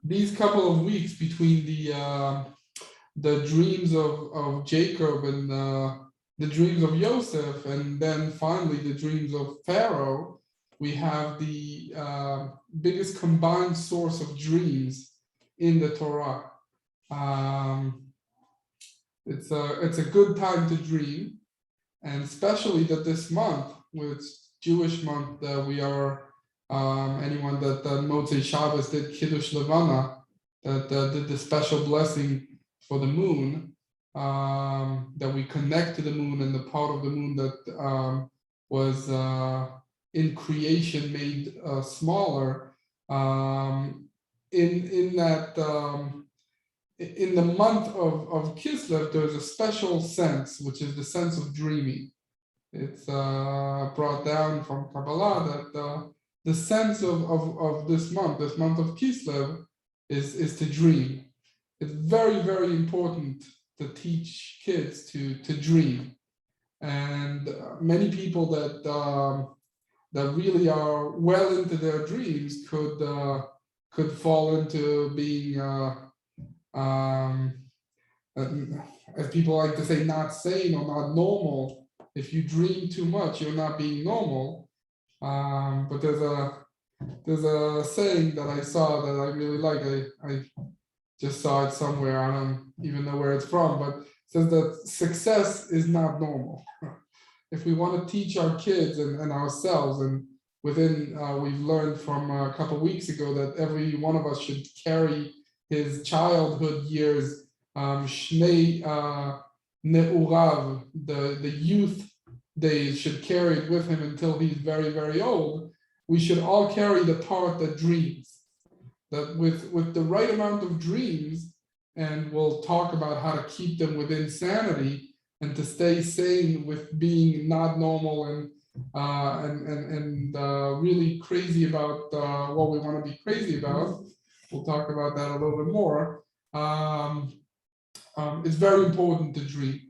these couple of weeks between the dreams of Jacob and the dreams of Joseph, and then finally the dreams of Pharaoh, we have the biggest combined source of dreams in the Torah. It's a good time to dream, and especially that this month, which Jewish month, we are anyone that Motzei Shabbos did Kiddush Levana, that did the special blessing for the moon, that we connect to the moon and the part of the moon that was in creation made smaller. In the month of Kislev, there's a special sense, which is the sense of dreaming. It's brought down from Kabbalah that the sense of this month of Kislev, is to dream. It's very, very important to teach kids to dream. And many people that really are well into their dreams could fall into being as people like to say, not sane or not normal. If you dream too much, you're not being normal. But there's a saying that I saw that I really like. I just saw it somewhere. I don't even know where it's from, but it says that success is not normal. If we want to teach our kids and ourselves, and within we've learned from a couple of weeks ago that every one of us should carry his childhood years, Shnei Ne'urav, the youth days, should carry it with him until he's very, very old. We should all carry the part that dreams. That with the right amount of dreams, and we'll talk about how to keep them within sanity and to stay sane with being not normal and really crazy about what we want to be crazy about. We'll talk about that a little bit more. It's very important to dream.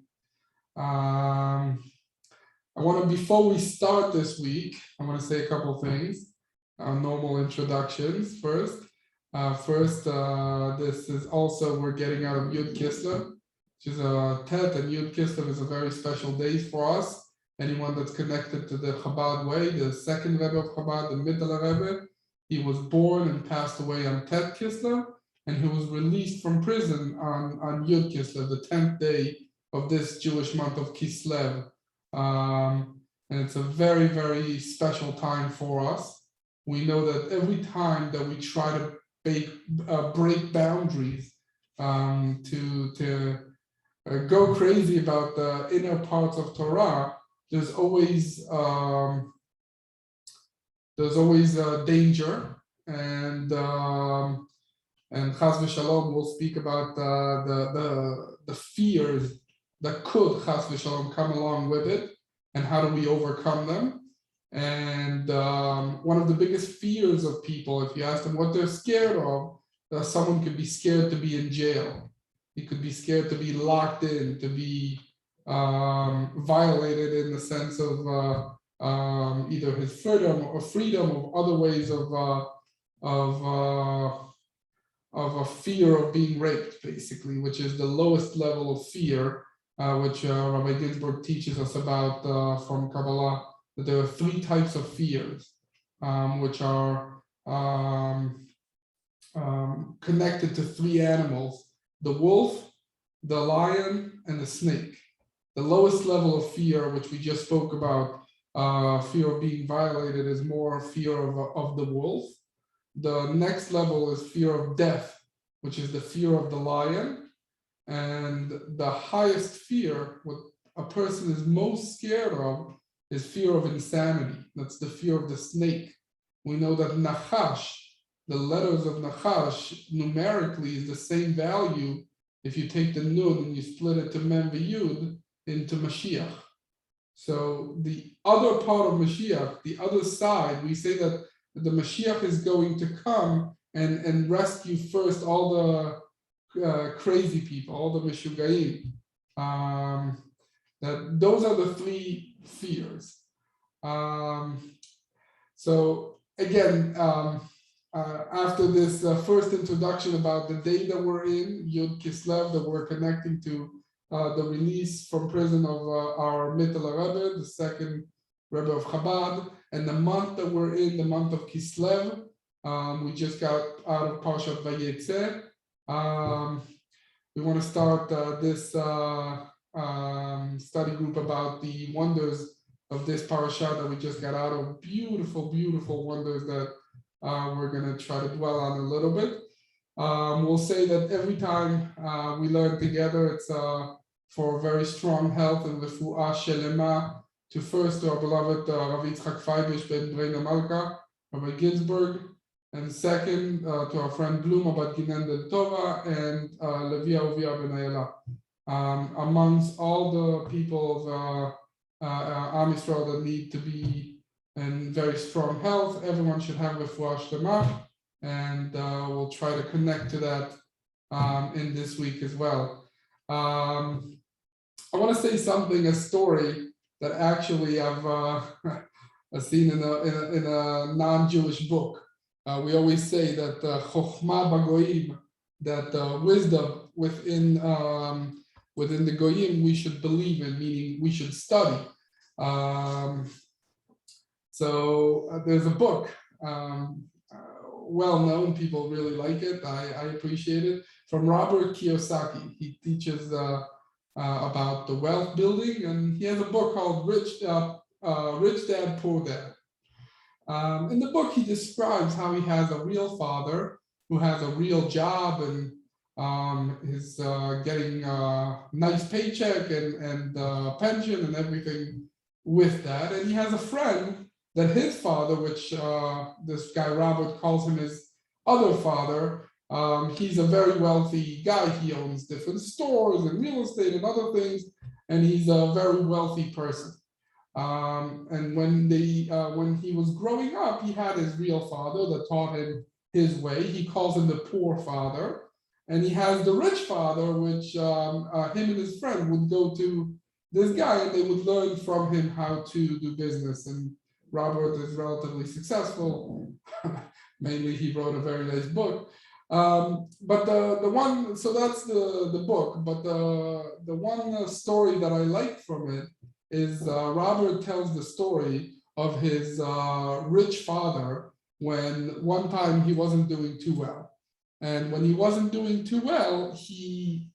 I want to, before we start this week, I want to say a couple of things. Normal introductions first. This is also, we're getting out of Yud Kislev, which is a Tet, and Yud Kislev is a very special day for us. Anyone that's connected to the Chabad way, the second Rebbe of Chabad, the Middle Rebbe, he was born and passed away on Tet Kislev, and he was released from prison on Yud Kislev, the 10th day of this Jewish month of Kislev. And it's a very, very special time for us. We know that every time that we try to break boundaries, to go crazy about the inner parts of Torah, there's always danger, and Chas v'Shalom will speak about the fears that could Chas v'Shalom come along with it, and how do we overcome them. And one of the biggest fears of people, if you ask them what they're scared of, someone could be scared to be in jail. He could be scared to be locked in, to be violated in the sense of either his freedom or other ways of a fear of being raped, basically, which is the lowest level of fear, which Rabbi Ginsburgh teaches us about from Kabbalah. That there are three types of fears, which are connected to three animals: the wolf, the lion, and the snake. The lowest level of fear, which we just spoke about, fear of being violated, is more fear of the wolf. The next level is fear of death, which is the fear of the lion. And the highest fear, what a person is most scared of, is fear of insanity. That's the fear of the snake. We know that Nachash, the letters of Nachash, numerically is the same value if you take the Nun and you split it to Mem v'Yud into Mashiach. So the other part of Mashiach, the other side, we say that the Mashiach is going to come and rescue first all the crazy people, all the Meshugaim. That those are the three fears. So again, after this first introduction about the day that we're in, Yud Kislev, that we're connecting to the release from prison of our Mittel Rebbe, the second Rebbe of Chabad, and the month that we're in, the month of Kislev. We just got out of Parshah Vayeitzei. We want to start this study group about the wonders of this parasha that we just got out of. Beautiful, beautiful wonders that we're going to try to dwell on a little bit. We'll say that every time we learn together, it's for very strong health and refuah shelema to our beloved Rabbi Yitzchak ben Breina Malka, Rabbi Ginsburgh, and second to our friend Blum about Ginendel Tova and Levi Ovia ben Ayala. Amongst all the people of Am Yisrael that need to be in very strong health, everyone should have refuah shlema, and we'll try to connect to that in this week as well. I want to say something, a story that actually I've seen in a non-Jewish book. We always say that chokhmah bagoyim, that wisdom within the goyim we should believe in, meaning we should study. So there's a book, well known, people really like it. I appreciate it, from Robert Kiyosaki. He teaches about the wealth building, and he has a book called Rich Dad, Poor Dad. In the book, he describes how he has a real father who has a real job and is getting a nice paycheck and pension and everything with that. And he has a friend that his father, which this guy Robert calls him his other father, he's a very wealthy guy. He owns different stores and real estate and other things, and he's a very wealthy person. And when he was growing up, he had his real father that taught him his way. He calls him the poor father. And he has the rich father, which him and his friend would go to this guy and they would learn from him how to do business. And Robert is relatively successful. Mainly he wrote a very nice book. But the one, so that's the book. But the one story that I liked from it is Robert tells the story of his rich father when one time he wasn't doing too well. And when he wasn't doing too well, he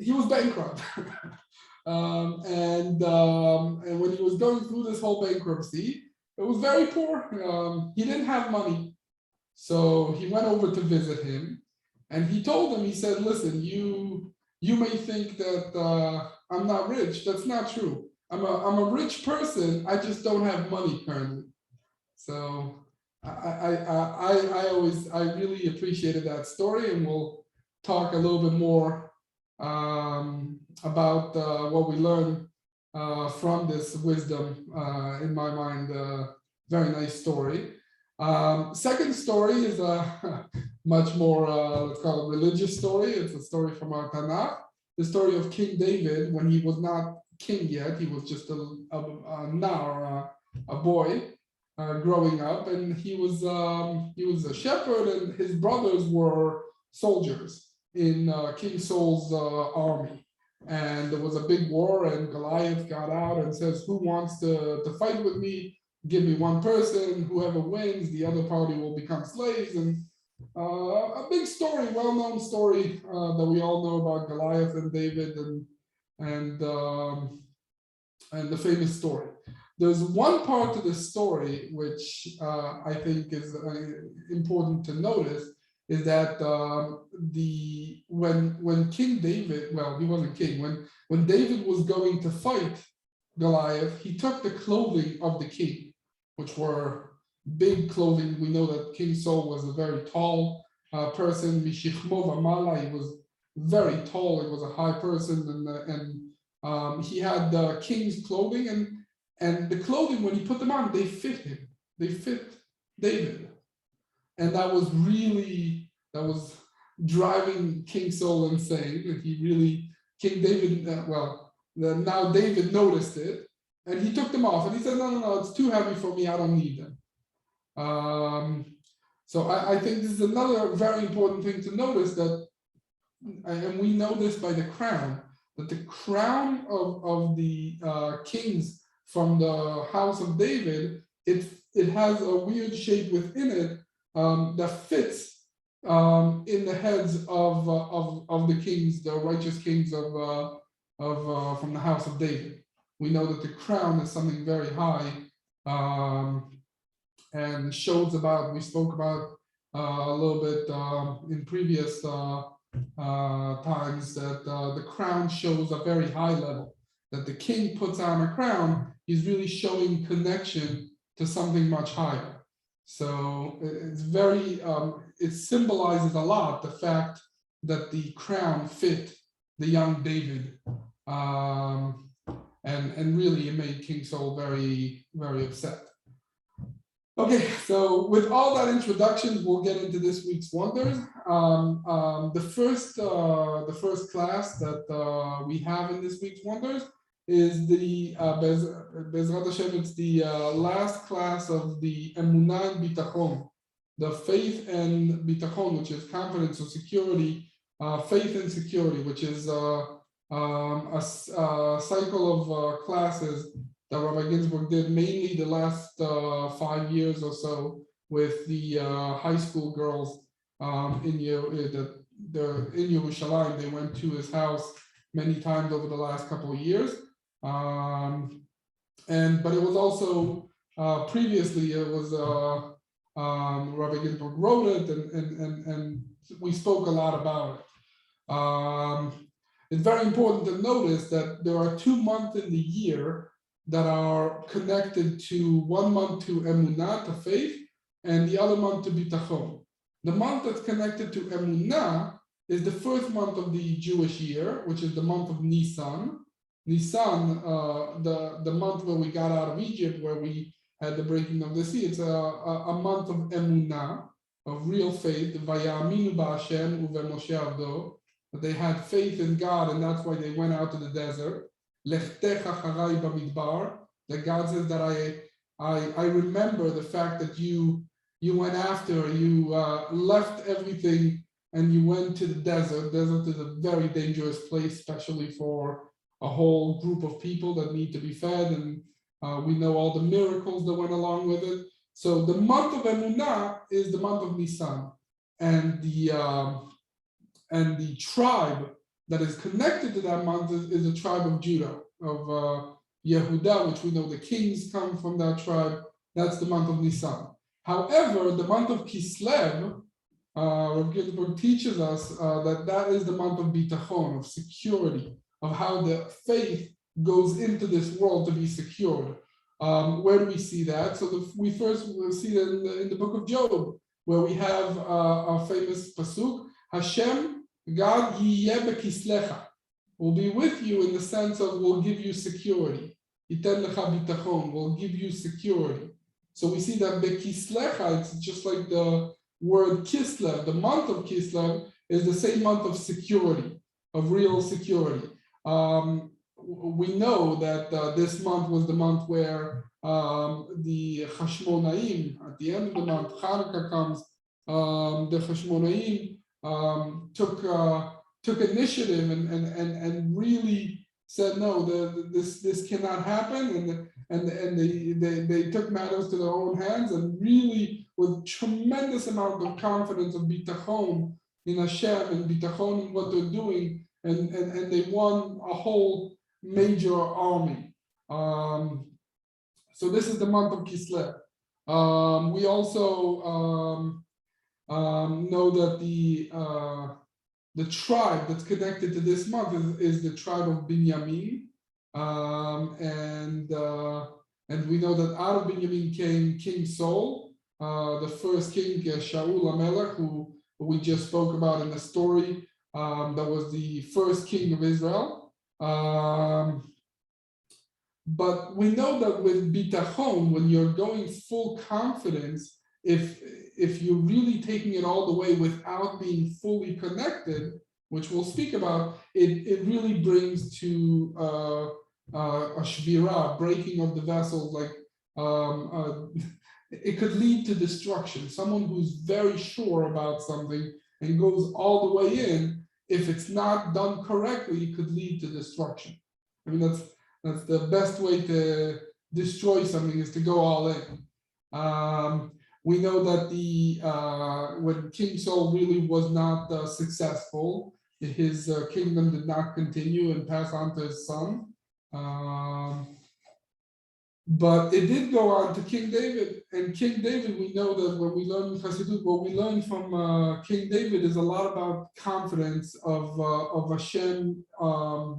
was bankrupt. And when he was going through this whole bankruptcy, it was very poor. He didn't have money. So he went over to visit him, and he told him, he said, listen, you may think that I'm not rich. That's not true. I'm a rich person. I just don't have money currently. So I really appreciated that story, and we'll talk a little bit more about what we learn from this wisdom. In my mind, very nice story. Second story is a much more, let's call it, religious story. It's a story from our Tanakh, the story of King David when he was not king yet. He was just a boy. Growing up, and he was a shepherd, and his brothers were soldiers in King Saul's army. And there was a big war, and Goliath got out and says, "Who wants to fight with me? Give me one person. Whoever wins, the other party will become slaves." And a big story, well-known story that we all know about Goliath and David and the famous story. There's one part of the story which I think is important to notice, is that when King David, well, he wasn't king, when David was going to fight Goliath, he took the clothing of the king, which were big clothing. We know that King Saul was a very tall person. Mishichmo v'mala, he was very tall. He was a high person, and he had the king's clothing, and the clothing, when he put them on, they fit him. They fit David. And that was driving King Saul insane. And King David, now David noticed it. And he took them off, and he said, no, it's too heavy for me, I don't need them. So I think this is another very important thing to notice, that, and we know this by the crown, that the crown of the kings from the house of David, it has a weird shape within it that fits in the heads of the kings, the righteous kings from the house of David. We know that the crown is something very high, and shows about, we spoke about a little bit in previous times, that the crown shows a very high level, that the king puts on a crown, he's really showing connection to something much higher. So it's very, it symbolizes a lot, the fact that the crown fit the young David, and really it made King Saul very, very upset. Okay, so with all that introduction, we'll get into this week's wonders. The first class that we have in this week's wonders is the Bezrat Hashem, it's the last class of the Emunah and Bitachon, the faith and Bitachon, which is confidence or security, faith and security, which is a cycle of classes that Rabbi Ginsburgh did mainly the last 5 years or so with the high school girls in Yerushalayim. They went to his house many times over the last couple of years. But it was also previously it was Rabbi Ginsburgh wrote it, and we spoke a lot about it. It's very important to notice that there are 2 months in the year that are connected to, 1 month to Emunah, to faith, and the other month to Bitachon. The month that's connected to Emunah is the first month of the Jewish year, which is the month of Nisan. Nisan, the month where we got out of Egypt, where we had the breaking of the sea, it's a month of Emunah, of real faith. Vayaminu ba'Hashem uveMoshe avdo. They had faith in God, and that's why they went out to the desert. That God says that I remember the fact that you went after, you left everything and you went to the desert. Desert is a very dangerous place, especially for a whole group of people that need to be fed, and we know all the miracles that went along with it. So the month of Emunah is the month of Nisan, and the tribe that is connected to that month is the tribe of Judah, of Yehuda, which we know the kings come from that tribe. That's the month of Nisan. However, the month of Kislev, Rabbi Ginsburgh teaches us that is the month of Bitachon, of security, of how the faith goes into this world to be secured. Where do we see that? So we first see that in the book of Job, where we have a famous pasuk, Hashem, God, yiyeh bekislecha, will be with you in the sense of will give you security. Yiten lecha bitachon, will give you security. So we see that bekislecha, it's just like the word Kislev, the month of Kislev is the same month of security, of real security. We know that this month was the month where the Hashmonaim, at the end of the month, Hanukkah comes, the Hashmonaim took initiative and really said no, this cannot happen, and they took matters to their own hands, and really with tremendous amount of confidence of bitachon in Hashem and bitachon in what they're doing, and they won a whole major army. So this is the month of Kislev. We also know that the tribe that's connected to this month is the tribe of Binyamin, and we know that out of Binyamin came King Saul, the first king, Shaul HaMelech, who we just spoke about in the story, that was the first king of Israel. But we know that with bitachon, when you're going full confidence, if you're really taking it all the way without being fully connected, which we'll speak about, it really brings to a shvira, breaking of the vessels, like it could lead to destruction. Someone who's very sure about something and goes all the way in, if it's not done correctly, it could lead to destruction. I mean, that's the best way to destroy something, is to go all in. We know that when King Saul really was not successful, his kingdom did not continue and pass on to his son. But it did go on to King David, and King David, we know that when we learn in Chassidut, what we learn from King David is a lot about confidence of Hashem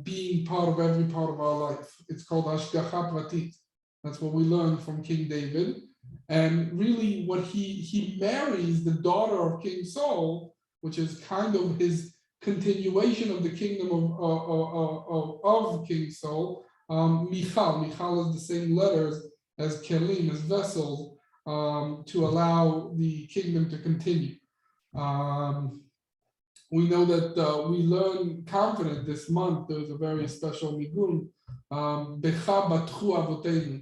being part of every part of our life. It's called Hashgacha Pratit. That's what we learn from King David. And really, what he marries the daughter of King Saul, which is kind of his continuation of the kingdom of King Saul. Michal is the same letters as kelim, as vessels, to allow the kingdom to continue. We know that we learn confident this month. There's a very special nigun, Becha batchu avotenu,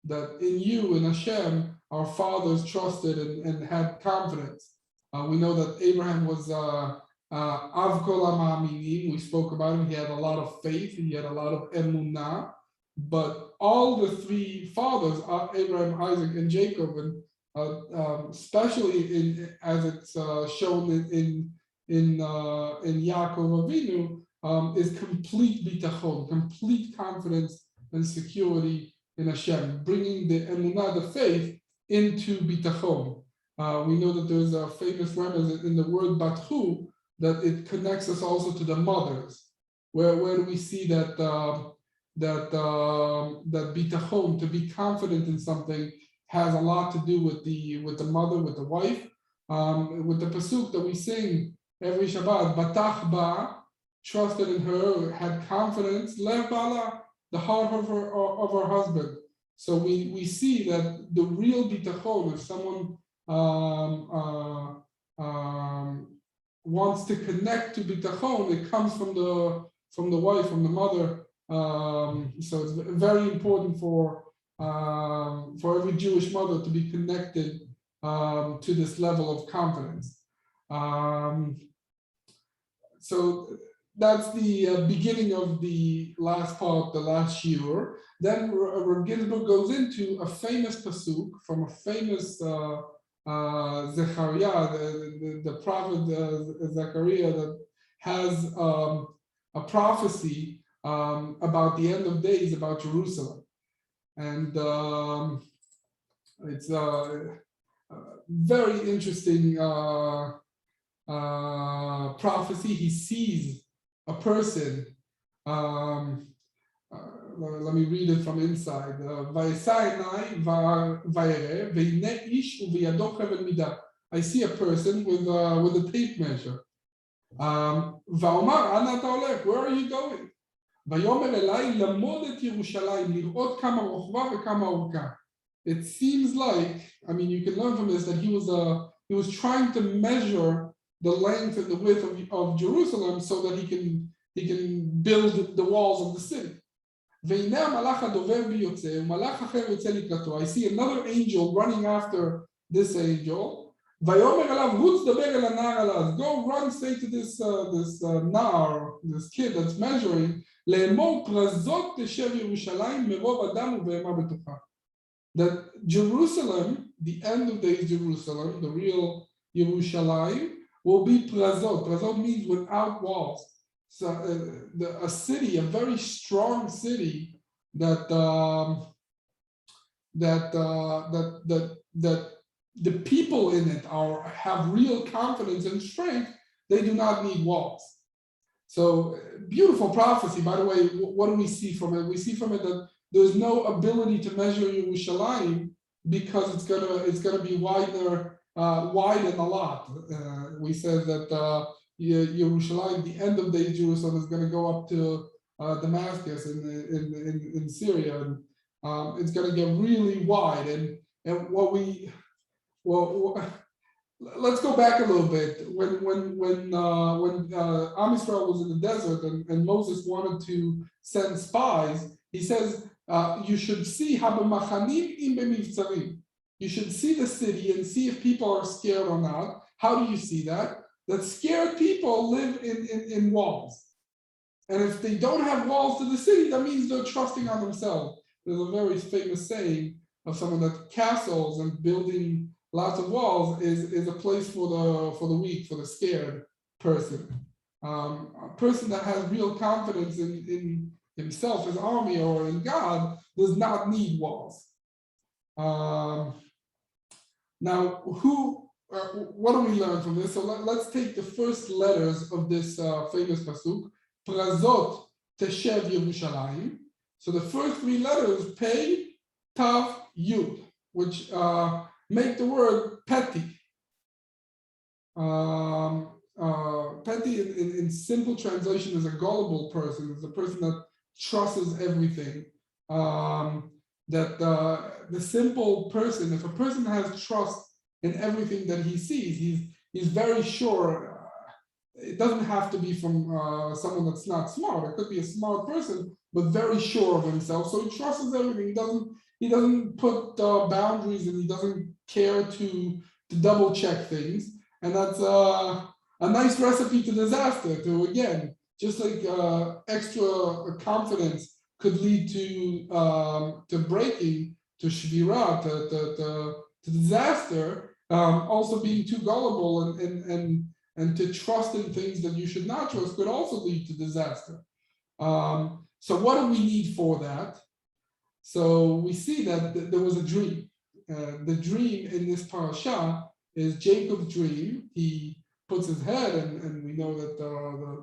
that in you, in Hashem, our fathers trusted and had confidence. We know that Abraham was Av kol ha'ma'aminim. We spoke about him. He had a lot of faith. He had a lot of emunah. But all the three fathers, Abraham, Isaac, and Jacob, and especially as it's shown in Yaakov Avinu, is complete bitachon, complete confidence and security in Hashem, bringing the emunah, the faith, into bitachon. We know that there's a famous remez in the word batchu, that it connects us also to the mothers. Where do we see that that bitachon, to be confident in something, has a lot to do with the mother, with the wife, with the pasuk that we sing every Shabbat. Batach ba, trusted in her, had confidence. Lev bala, the heart of her husband. So we see that the real bitachon, if someone wants to connect to bitachon, it comes from the wife, from the mother. So it's very important for every Jewish mother to be connected to this level of confidence. So that's the beginning of the last part, the last shiur. Then Rabbi Ginsburgh goes into a famous pasuk from a famous Zechariah, the prophet Zechariah, that has a prophecy about the end of days, about Jerusalem. And it's a very interesting prophecy. He sees a person. Let me read it from inside. I see a person with a tape measure. Where are you going? It seems like, I mean, you can learn from this that he was trying to measure the length and the width of Jerusalem so that he can build the walls of the city. I see another angel running after this angel. Go run, say to this nar, this kid that's measuring, that Jerusalem, the end of days Jerusalem, the real Yerushalayim, will be prazot. Prazot means without walls. So a city, a very strong city that the people in it have real confidence and strength. They do not need walls. So beautiful prophecy. By the way, what do we see from it? We see from it that there's no ability to measure Yerushalayim because it's gonna be widen a lot. We said that Yerushalayim, the end of the Jerusalem, is going to go up to Damascus in Syria, and it's going to get really wide. And let's go back a little bit. When Am Yisrael was in the desert and Moses wanted to send spies, He says, you should see habamachanim im b'mivtzarim. You should see the city and see if people are scared or not. How do you see that? That scared people live in walls. And if they don't have walls to the city, that means they're trusting on themselves. There's a very famous saying of someone that castles and building lots of walls is a place for the weak, for the scared person. A person that has real confidence in himself, his army, or in God does not need walls. Now, what do we learn from this? So let's take the first letters of this famous pasuk. Prazot teshev Yerushalayim. So the first three letters, Pei, Tav, Yud, which make the word petty. Petty in simple translation is a gullible person, is a person that trusts everything. The simple person, if a person has trust in everything that he sees, he's very sure. It doesn't have to be from someone that's not smart. It could be a smart person, but very sure of himself. So he trusts everything. He doesn't put boundaries, and he doesn't care to double check things. And that's a nice recipe to disaster. To again, just like extra confidence could lead to breaking, to shvira, to disaster. Also being too gullible and to trust in things that you should not trust could also lead to disaster. So what do we need for that? So we see that there was a dream. The dream in this parashah is Jacob's dream. He puts his head, and we know that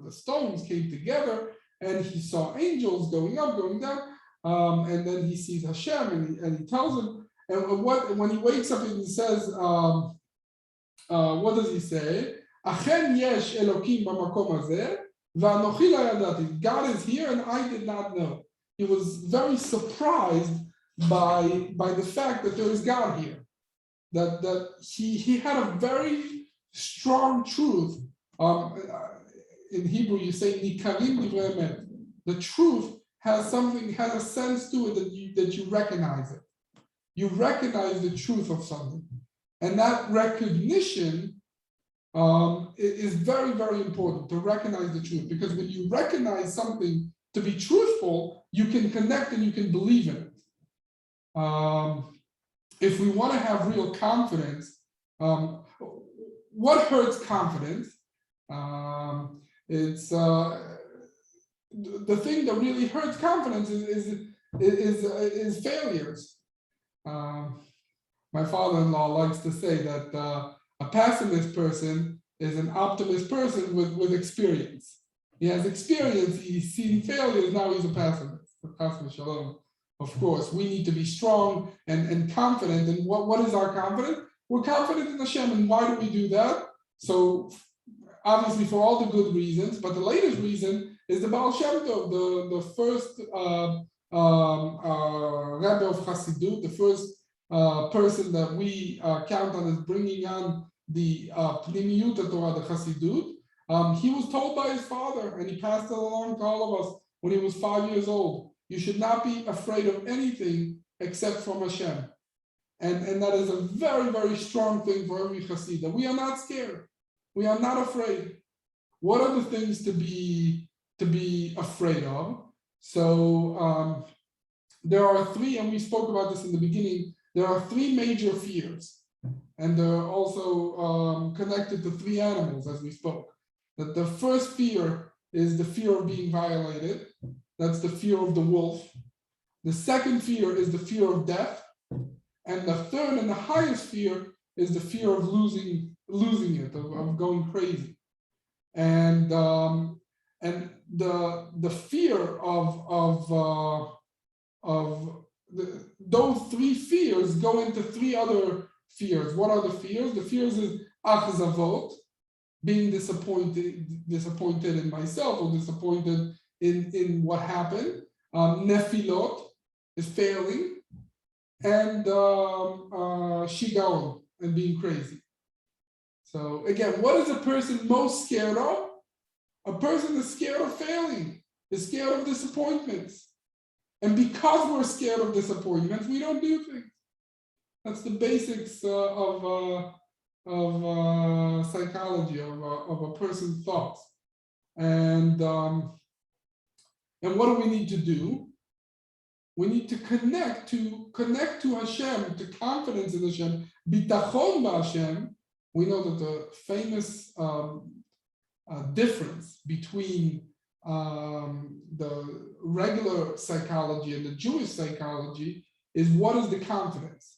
the stones came together, and he saw angels going up, going down, and then he sees Hashem, and he tells him, and when he wakes up and he says, what does he say? Achen yesh Elokim b'makom hazeh, v'anochi lo yadati. God is here, and I did not know. He was very surprised by the fact that there is God here. That he had a very strong truth. In Hebrew, you say nikarim divrei emet. The truth has a sense to it that you recognize it. You recognize the truth of something, and that recognition is very, very important, to recognize the truth, because when you recognize something to be truthful, you can connect and you can believe in it. If we want to have real confidence, what hurts confidence? It's the thing that really hurts confidence is failures. My father-in-law likes to say that a pessimist person is an optimist person with experience. He has experience, he's seen failures, now he's a pessimist. Shalom. Of course, we need to be strong and confident. And what is our confidence? We're confident in Hashem. And why do we do that? So obviously for all the good reasons, but the latest reason is the Baal Shem Tov, the first Rebbe of Chassidut, the first person that we count on as bringing on the Pnimiyut Torah, the Chassidut. He was told by his father, and he passed it along to all of us when he was 5 years old. You should not be afraid of anything except from Hashem. And that is a very, very strong thing for every Chassid, that we are not scared. We are not afraid. What are the things to be afraid of? So there are three, and we spoke about this in the beginning, there are three major fears. And they're also connected to three animals, as we spoke. That the first fear is the fear of being violated. That's the fear of the wolf. The second fear is the fear of death. And the third and the highest fear is the fear of losing it, of going crazy. And the fear of those three fears go into three other fears. What are the fears? The fears is achzavot, being disappointed in myself, or disappointed in what happened. Nefilot is failing, and shigaon, and being crazy. So again, what is a person most scared of? A person is scared of failing, is scared of disappointments. And because we're scared of disappointment, we don't do things. That's the basics of psychology, of a person's thoughts. And what do we need to do? We need to connect to Hashem, to confidence in Hashem, bitachon b'Hashem. We know that the famous difference between the regular psychology and the Jewish psychology is what is the confidence.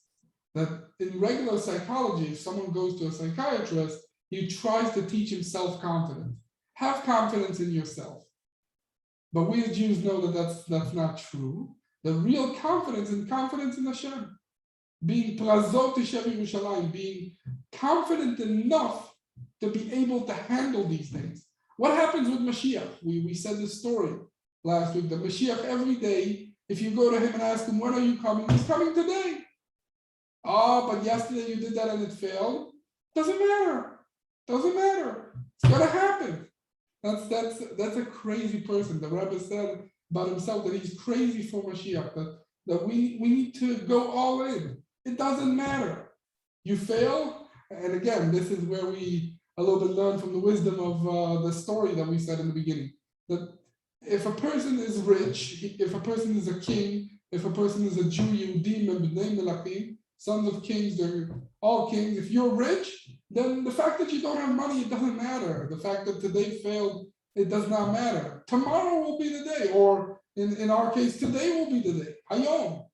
That in regular psychology, if someone goes to a psychiatrist, he tries to teach him self-confidence. Have confidence in yourself. But we as Jews know that that's not true. The real confidence in Hashem, being plazot Tishav Yerushalayim, being confident enough to be able to handle these things. What happens with Mashiach? We said this story last week. The Mashiach every day, if you go to him and ask him, when are you coming? He's coming today. Oh, but yesterday you did that and it failed. Doesn't matter. Doesn't matter. It's gonna happen. That's a crazy person. The Rebbe said about himself that he's crazy for Mashiach, that we need to go all in. It doesn't matter. You fail, and again, this is where we a little bit learn from the wisdom of the story that we said in the beginning. That if a person is rich, if a person is a king, if a person is a Jew, Yehudim and Bnei Melachim, sons of kings, they're all kings. If you're rich, then the fact that you don't have money, it doesn't matter. The fact that today failed, it does not matter. Tomorrow will be the day, or in our case, today will be the day. Hayom.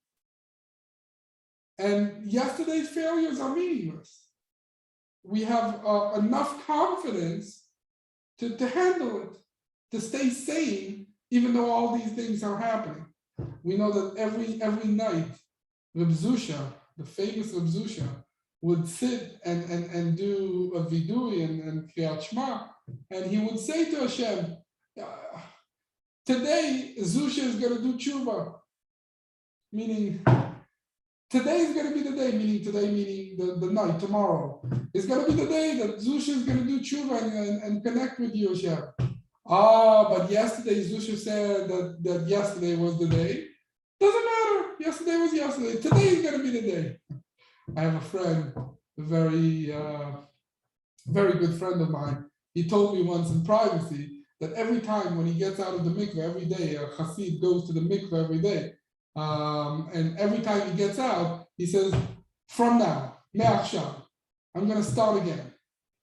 And yesterday's failures are meaningless. We have enough confidence to handle it, to stay sane, even though all these things are happening. We know that every night, Reb Zusha, the famous Reb Zusha, would sit and do a vidui and kriyat shema, and he would say to Hashem, today Zusha is going to do tshuva, meaning today is going to be the day, meaning the night, tomorrow. It's going to be the day that Zusha is going to do tshuva and connect with you, Hashem. But yesterday Zusha said that yesterday was the day. Doesn't matter. Yesterday was yesterday. Today is going to be the day. I have a friend, a very, very good friend of mine. He told me once in privacy that every time when he gets out of the mikveh every day, a chassid goes to the mikveh every day, and every time he gets out, he says, from now, me'achshav, I'm going to start again.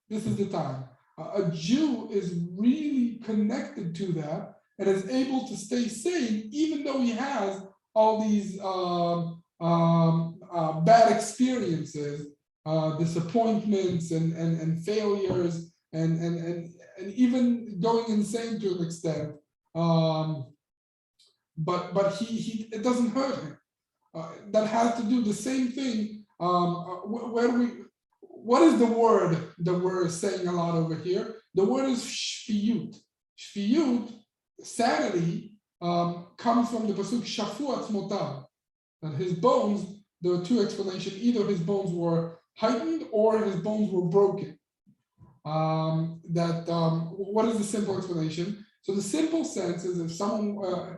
This is the time. A Jew is really connected to that and is able to stay sane even though he has all these bad experiences, disappointments and failures and even going insane to an extent. But he it doesn't hurt him. That has to do the same thing. What is the word that we're saying a lot over here? The word is shfiyut. Shfiyut, sanity, comes from the pasuk shafu atzmotav. That his bones, there are two explanations. Either his bones were heightened or his bones were broken. What is the simple explanation? So the simple sense is if someone,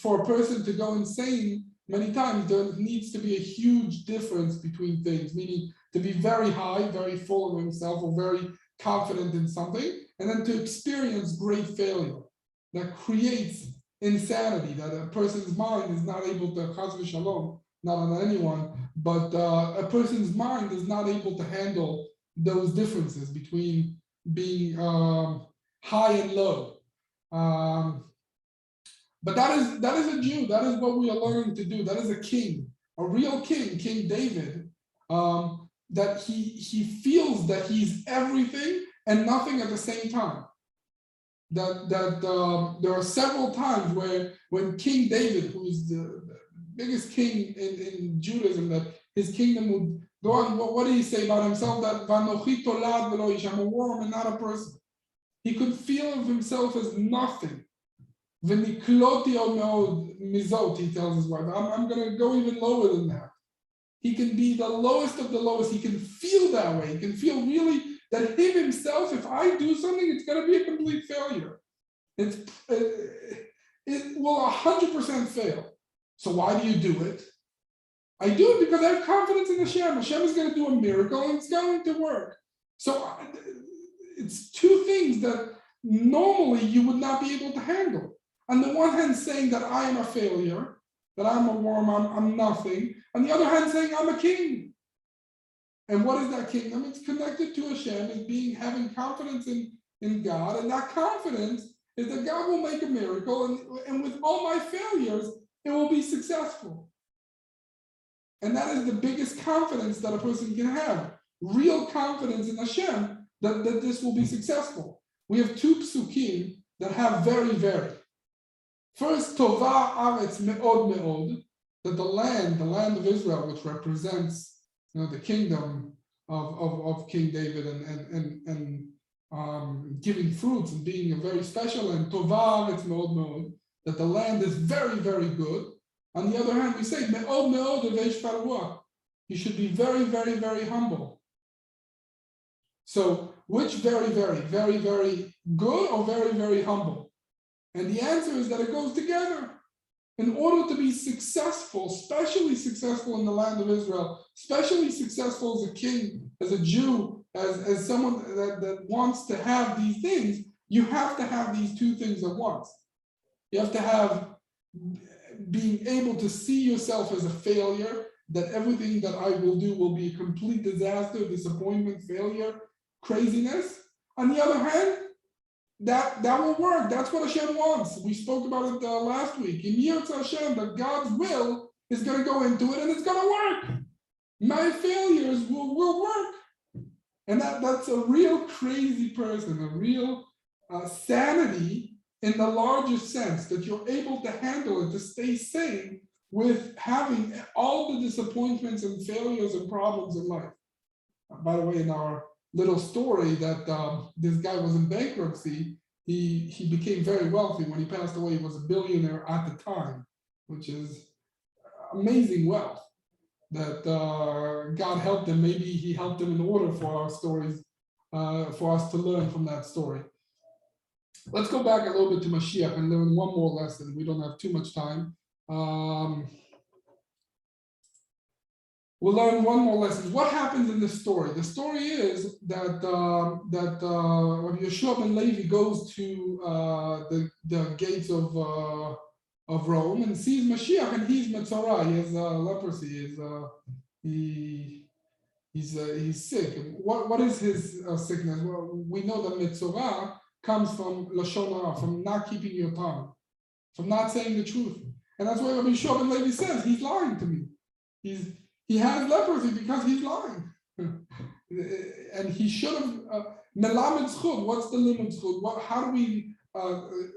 for a person to go insane many times, there needs to be a huge difference between things, meaning to be very high, very full of himself, or very confident in something, and then to experience great failure that creates insanity, that a person's mind is not able to, chas v'shalom, not on anyone, but a person's mind is not able to handle those differences between being high and low. But that is a Jew. That is what we are learning to do. That is a king, a real king, King David, that he feels that he's everything and nothing at the same time. That there are several times when King David, who is the biggest king in Judaism, that his kingdom would go on. What did he say about himself? That Vanochi tolad v'lo ish, I'm a worm and not a person. He could feel of himself as nothing. V'nikloti od meod mizot, he tells his wife, I'm going to go even lower than that. He can be the lowest of the lowest. He can feel that way. He can feel really that him himself, if I do something, it's going to be a complete failure. It will 100% fail. So why do you do it? I do it because I have confidence in Hashem. Hashem is going to do a miracle and it's going to work. So it's two things that normally you would not be able to handle. On the one hand, saying that I am a failure, that I'm a worm, I'm nothing. On the other hand, saying I'm a king. And what is that kingdom? It's connected to Hashem as having confidence in God. And that confidence is that God will make a miracle. And with all my failures, it will be successful. And that is the biggest confidence that a person can have. Real confidence in Hashem that this will be successful. We have two psukim that have very. First, Tova Aretz Me'od Me'od, that the land of Israel, which represents the kingdom of King David and giving fruits and being a very special land, Tova Aretz Me'od Me'od, that the land is very good. On the other hand, we say Me'od Me'od Veish Farua. You should be very humble. So which very good or very humble? And the answer is that it goes together. In order to be successful, especially successful in the land of Israel, especially successful as a king, as a Jew, as someone that wants to have these things, you have to have these two things at once. You have to have being able to see yourself as a failure, that everything that I will do will be a complete disaster, disappointment, failure, craziness. On the other hand, that will work. That's what Hashem wants. We spoke about it last week. In Yitzchak Hashem, that God's will is going to go into it and it's going to work. My failures will work. And that's a real crazy person, a real sanity in the largest sense, that you're able to handle it, to stay sane with having all the disappointments and failures and problems in life. By the way, in our little story that this guy was in bankruptcy, he became very wealthy. When he passed away, he was a billionaire at the time, which is amazing wealth that God helped him. Maybe he helped him in order for our stories, for us to learn from that story. Let's go back a little bit to Mashiach and learn one more lesson. We don't have too much time. We'll learn one more lesson. What happens in the story? The story is that Rabbi Yeshua ben Levi goes to the gates of Rome and sees Mashiach, and he's Metzorah. He has leprosy. He's sick. What is his sickness? Well, we know that Metzorah comes from Lashon Hara, from not keeping your tongue, from not saying the truth. And that's why Rabbi Yeshua ben Levi says, he's lying to me. He has leprosy because he's lying. And he should have, Melamed Zchut, what's the limit Zchut? How do we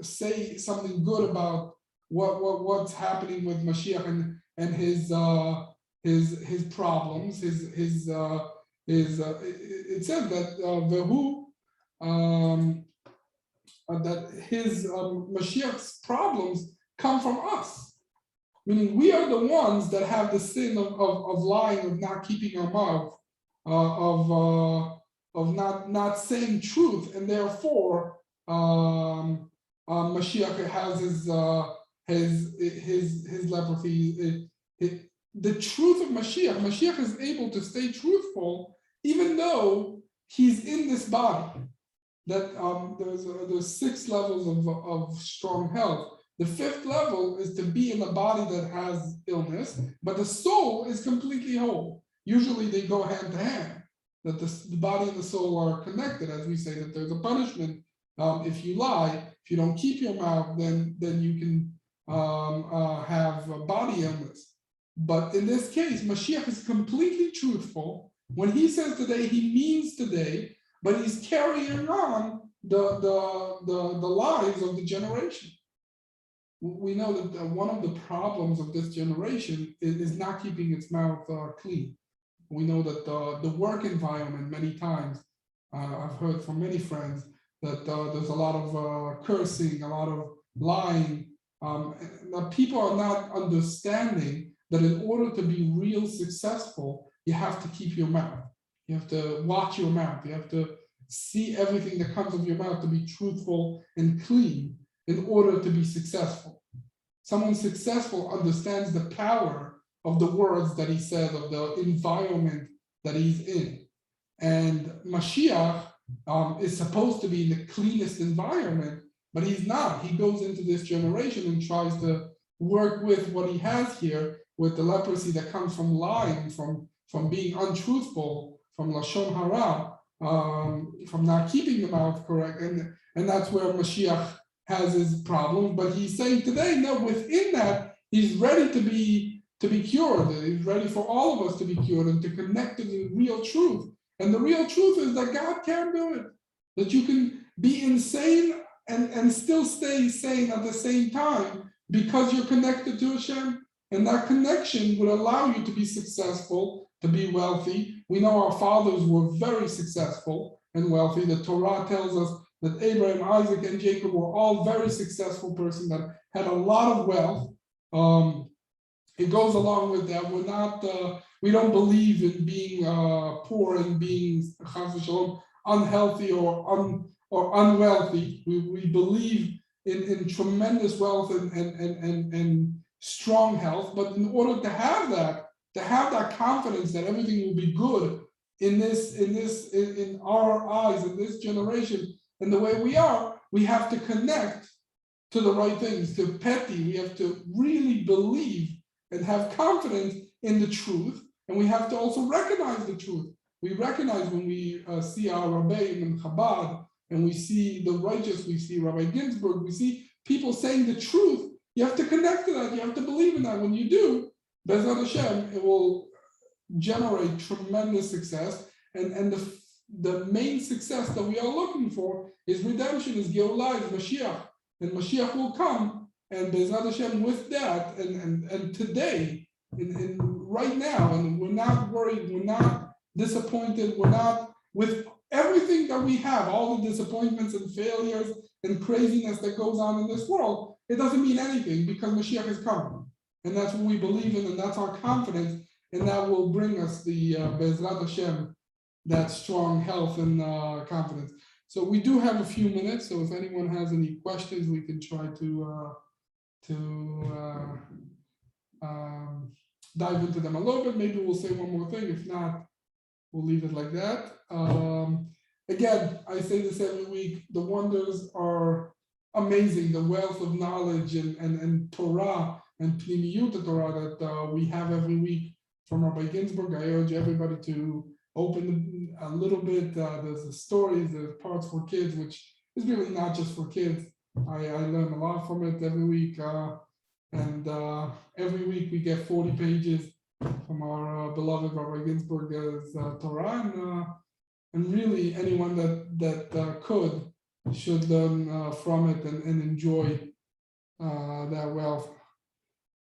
say something good about what's happening with Mashiach and his problems, it says that that his Mashiach's problems come from us. Meaning we are the ones that have the sin of lying, of not keeping our mouth, of not saying truth, and therefore Mashiach has his leprosy. The truth of Mashiach is able to stay truthful even though he's in this body. That there's 6 levels of strong health. The 5th level is to be in a body that has illness, but the soul is completely whole. Usually they go hand to hand, that the body and the soul are connected, as we say that there's a punishment if you lie. If you don't keep your mouth, then you can have a body illness. But in this case, Mashiach is completely truthful. When he says today, he means today, but he's carrying on the lives of the generation. We know that one of the problems of this generation is not keeping its mouth clean. We know that the work environment, many times, I've heard from many friends that there's a lot of cursing, a lot of lying. That people are not understanding that in order to be real successful, you have to keep your mouth. You have to watch your mouth. You have to see everything that comes of your mouth to be truthful and clean in order to be successful. someone successful understands the power of the words that he said, of the environment that he's in. And Mashiach is supposed to be in the cleanest environment, but he's not. He goes into this generation and tries to work with what he has here, with the leprosy that comes from lying, from being untruthful, from Lashon Hara, from not keeping the mouth correct. And that's where Mashiach has his problem. But he's saying today, no, within that, he's ready to be cured. He's ready for all of us to be cured and to connect to the real truth. And the real truth is that God can do it, that you can be insane and still stay sane at the same time because you're connected to Hashem. And that connection would allow you to be successful, to be wealthy. We know our fathers were very successful and wealthy. The Torah tells us that Abraham, Isaac, and Jacob were all very successful persons that had a lot of wealth. It goes along with that. We're not, we don't believe in being poor and being chas v'shalom unhealthy or unwealthy. We believe in tremendous wealth and strong health. But in order to have that confidence that everything will be good in our eyes, in this generation, and the way we are, we have to connect to the right things, to petty. We have to really believe and have confidence in the truth, and we have to also recognize the truth. We recognize when we see our Rabbi in Chabad, and we see the righteous, we see Rabbi Ginsburgh, we see people saying the truth. You have to connect to that. You have to believe in that. When you do, Be'ezrat Hashem, it will generate tremendous success. And the main success that we are looking for is redemption, is Geulah, is Mashiach. And Mashiach will come, and Be'ezrat Hashem with that, and today, and right now, and we're not worried, we're not disappointed, we're not, with everything that we have, all the disappointments and failures and craziness that goes on in this world, it doesn't mean anything because Mashiach is coming. And that's what we believe in, and that's our confidence, and that will bring us the Be'ezrat Hashem, that strong health and confidence. So we do have a few minutes, so if anyone has any questions, we can try to dive into them a little bit. Maybe we'll say one more thing. If not, we'll leave it like that. Again, I say this every week, the wonders are amazing, the wealth of knowledge and Torah and Pnimiyut Torah that we have every week from Rabbi Ginsburgh. I urge everybody to open a little bit. There's the stories, there's parts for kids, which is really not just for kids. I learn a lot from it every week. And every week we get 40 pages from our beloved Rabbi Ginsburg's Torah. And really anyone that could should learn from it and enjoy that wealth.